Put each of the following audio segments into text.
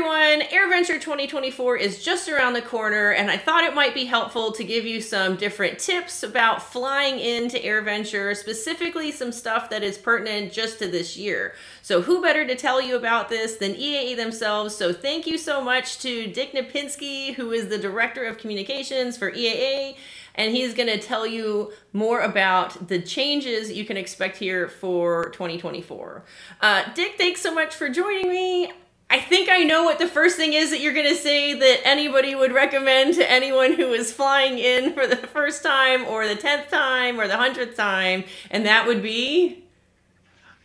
everyone, AirVenture 2024 is just around the corner, and I thought it might be helpful to give you some different tips about flying into AirVenture, specifically some stuff that is pertinent just to this year. So who better to tell you about this than EAA themselves? So thank you so much to Dick Knapinski, who is the Director of Communications for EAA, and he's going to tell you more about the changes you can expect here for 2024. Dick, thanks so much for joining me. I think I know what the first thing is that you're going to say that anybody would recommend to anyone who is flying in for the first time or the 10th time or the 100th time, and that would be?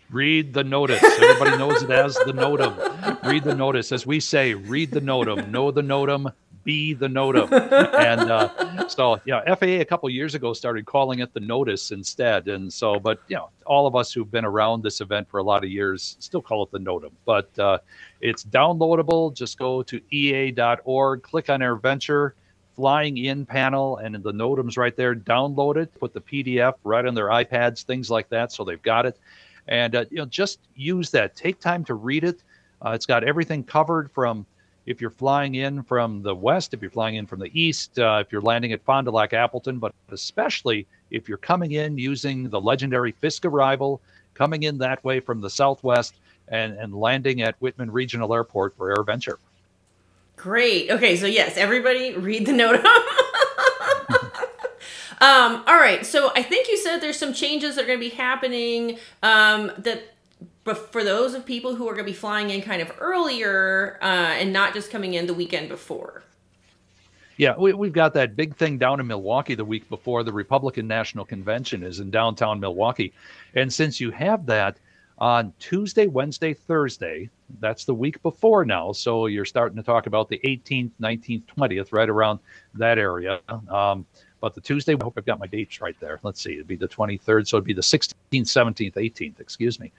Read the notice. Everybody knows it as the NOTAM. Read the notice. As we say, read the NOTAM. Know the NOTAM. Be the NOTAM. And so, yeah, FAA a couple of years ago started calling it the notice instead. And so, but, you know, all of us who've been around this event for a lot of years still call it the NOTAM. But it's downloadable. Just go to EAA.org, click on AirVenture, flying in panel, and the NOTAM's right there. Download it, put the PDF right on their iPads, things like that, so they've got it. And, you know, just use that. Take time to read it. It's got everything covered from if you're flying in from the west, if you're flying in from the east, if you're landing at Fond du Lac Appleton, but especially if you're coming in using the legendary Fisk arrival, coming in that way from the southwest and landing at Whitman Regional Airport for AirVenture. Great. Okay, so yes, everybody read the NOTAM. All right, so I think you said there's some changes that are going to be happening but for those of people who are going to be flying in kind of earlier and not just coming in the weekend before. Yeah, we've got that big thing down in Milwaukee the week before. The Republican National Convention is in downtown Milwaukee. And since you have that on Tuesday, Wednesday, Thursday, that's the week before now. So you're starting to talk about the 18th, 19th, 20th, right around that area. But the Tuesday, I hope I've got my dates right there. Let's see, it'd be the 23rd. So it'd be the 16th, 17th, 18th, excuse me.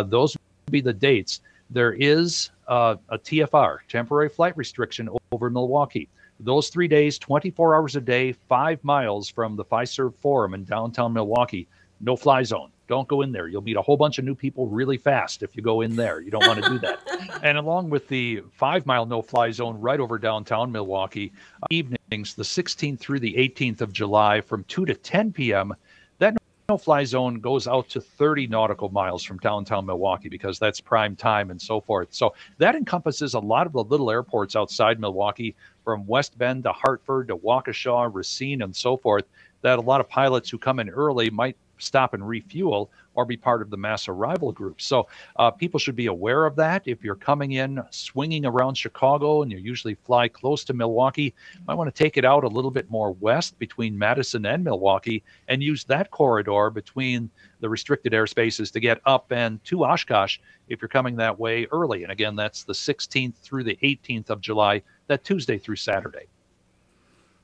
Those would be the dates. There is a TFR, temporary flight restriction over Milwaukee. Those 3 days, 24 hours a day, 5 miles from the Fiserv Forum in downtown Milwaukee, no fly zone. Don't go in there. You'll meet a whole bunch of new people really fast if you go in there. You don't want to do that. And along with the 5-mile no-fly zone right over downtown Milwaukee, evenings, the 16th through the 18th of July from 2 to 10 p.m., that no-fly zone goes out to 30 nautical miles from downtown Milwaukee because that's prime time and so forth. So that encompasses a lot of the little airports outside Milwaukee, from West Bend to Hartford to Waukesha, Racine, and so forth, that a lot of pilots who come in early might stop and refuel or be part of the mass arrival group. So people should be aware of that. If you're coming in swinging around Chicago and you usually fly close to Milwaukee, you might want to take it out a little bit more west between Madison and Milwaukee and use that corridor between the restricted airspaces to get up and to Oshkosh if you're coming that way early. And again, that's the 16th through the 18th of July, that Tuesday through Saturday.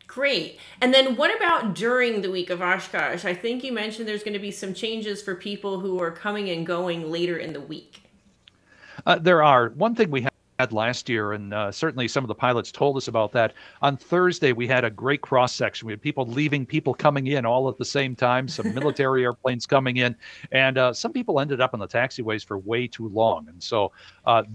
Great. And then what about during the week of Oshkosh? I think you mentioned there's going to be some changes for people who are coming and going later in the week. There are. One thing we had last year, and certainly some of the pilots told us about that. On Thursday, we had a great cross-section. We had people leaving, people coming in all at the same time, some military airplanes coming in, and some people ended up on the taxiways for way too long. And so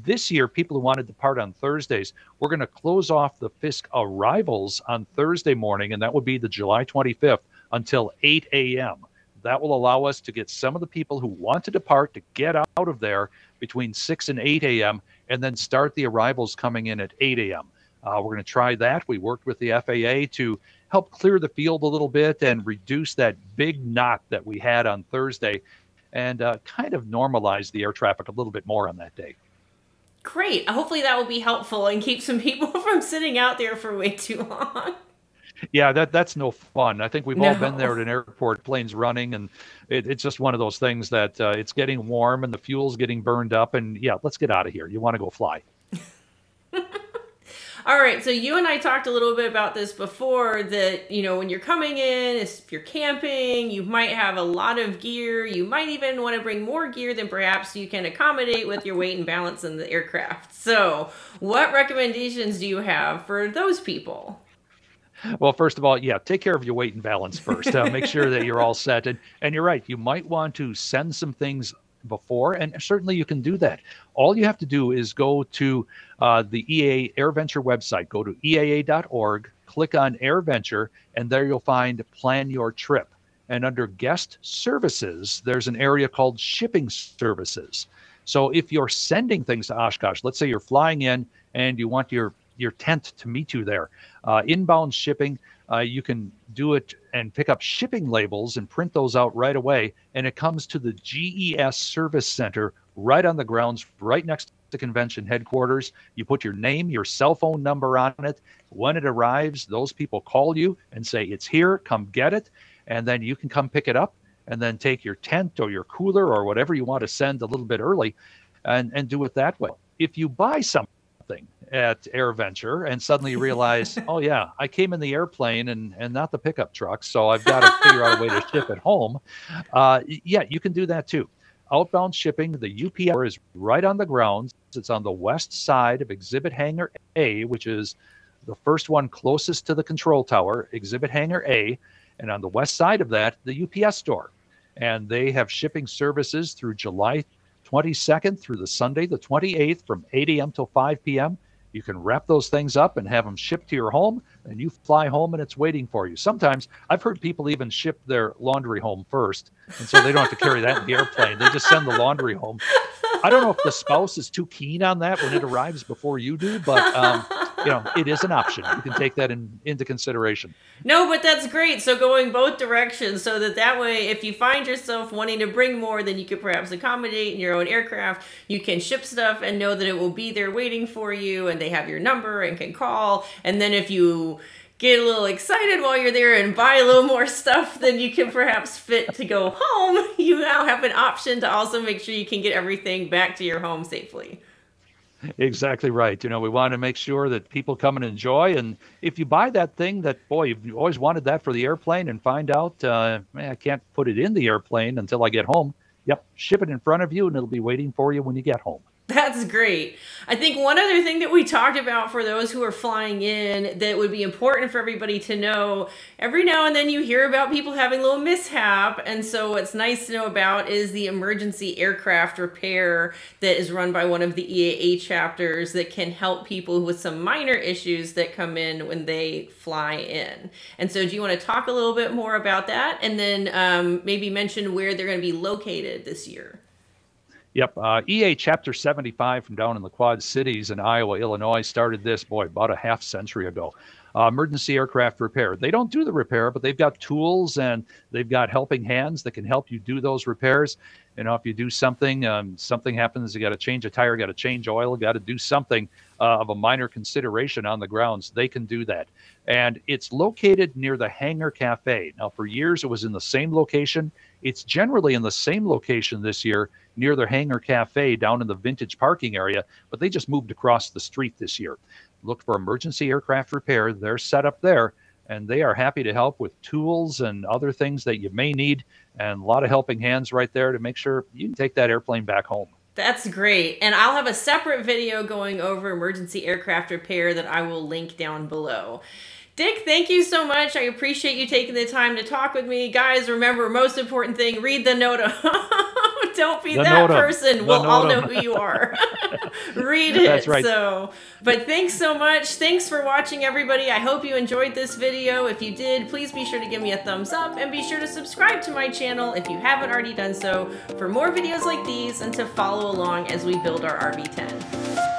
this year, people who wanted to depart on Thursdays, we're going to close off the Fisk arrivals on Thursday morning, and that would be the July 25th until 8 a.m. That will allow us to get some of the people who want to depart to get out of there between 6 and 8 a.m. and then start the arrivals coming in at 8 a.m. We're going to try that. We worked with the FAA to help clear the field a little bit and reduce that big knot that we had on Thursday and kind of normalize the air traffic a little bit more on that day. Great. Hopefully that will be helpful and keep some people from sitting out there for way too long. Yeah, that's no fun. I think we've all been there at an airport, planes running, and it's just one of those things that it's getting warm and the fuel's getting burned up, and yeah, let's get out of here. You want to go fly. All right, so you and I talked a little bit about this before, that, you know, when you're coming in, if you're camping, you might have a lot of gear. You might even want to bring more gear than perhaps you can accommodate with your weight and balance in the aircraft. So what recommendations do you have for those people? Well, first of all, yeah, take care of your weight and balance first. Make sure that you're all set. And you're right, you might want to send some things before, and certainly you can do that. All you have to do is go to the EAA AirVenture website. Go to EAA.org, click on AirVenture, and there you'll find Plan Your Trip. And under Guest Services, there's an area called Shipping Services. So if you're sending things to Oshkosh, let's say you're flying in and you want your tent to meet you there, inbound shipping, you can do it and pick up shipping labels and print those out right away. And it comes to the GES Service Center right on the grounds, right next to convention headquarters. You put your name, your cell phone number on it. When it arrives, those people call you and say, it's here, come get it. And then you can come pick it up and then take your tent or your cooler or whatever you want to send a little bit early and do it that way. If you buy something at AirVenture and suddenly you realize, oh yeah, I came in the airplane and not the pickup truck, so I've got to figure out a way to ship it home. Yeah, you can do that too. Outbound shipping, the UPS is right on the grounds. It's on the west side of Exhibit Hangar A, which is the first one closest to the control tower, Exhibit Hangar A. And on the west side of that, the UPS store. And they have shipping services through July 22nd through the Sunday, the 28th, from 8 a.m. till 5 p.m. You can wrap those things up and have them shipped to your home, and you fly home and it's waiting for you. Sometimes I've heard people even ship their laundry home first, and so they don't have to carry that in the airplane. They just send the laundry home. I don't know if the spouse is too keen on that when it arrives before you do, but you know, it is an option. You can take that into consideration. No, but that's great. So going both directions, so that way, if you find yourself wanting to bring more than you could perhaps accommodate in your own aircraft, you can ship stuff and know that it will be there waiting for you, and they have your number and can call. And then if you get a little excited while you're there and buy a little more stuff than you can perhaps fit to go home, you now have an option to also make sure you can get everything back to your home safely. Exactly right. You know, we want to make sure that people come and enjoy. And if you buy that thing that, boy, you've always wanted that for the airplane and find out, man, I can't put it in the airplane until I get home. Yep, ship it in front of you and it'll be waiting for you when you get home. That's great. I think one other thing that we talked about for those who are flying in that would be important for everybody to know, every now and then you hear about people having a little mishap, and so what's nice to know about is the emergency aircraft repair that is run by one of the EAA chapters that can help people with some minor issues that come in when they fly in. And so do you want to talk a little bit more about that, and then maybe mention where they're going to be located this year? Yep. EA Chapter 75 from down in the Quad Cities in Iowa, Illinois started this, boy, about a half century ago. Emergency aircraft repair. They don't do the repair, but they've got tools and they've got helping hands that can help you do those repairs. You know, if you do something, something happens, you got to change a tire, got to change oil, got to do something of a minor consideration on the grounds, they can do that. And it's located near the Hangar Cafe. Now, for years, it was in the same location. It's generally in the same location this year near the Hangar Cafe down in the Vintage parking area, but they just moved across the street this year. Look for emergency aircraft repair. They're set up there, and they are happy to help with tools and other things that you may need, and a lot of helping hands right there to make sure you can take that airplane back home. That's great. And I'll have a separate video going over emergency aircraft repair that I will link down below. Dick, thank you so much. I appreciate you taking the time to talk with me. Guys, remember, most important thing, read the NOTAM. Don't be that person. We'll all know who you are. Read it. That's right. So, but thanks so much. Thanks for watching, everybody. I hope you enjoyed this video. If you did, please be sure to give me a thumbs up and be sure to subscribe to my channel if you haven't already done so for more videos like these and to follow along as we build our RV-10.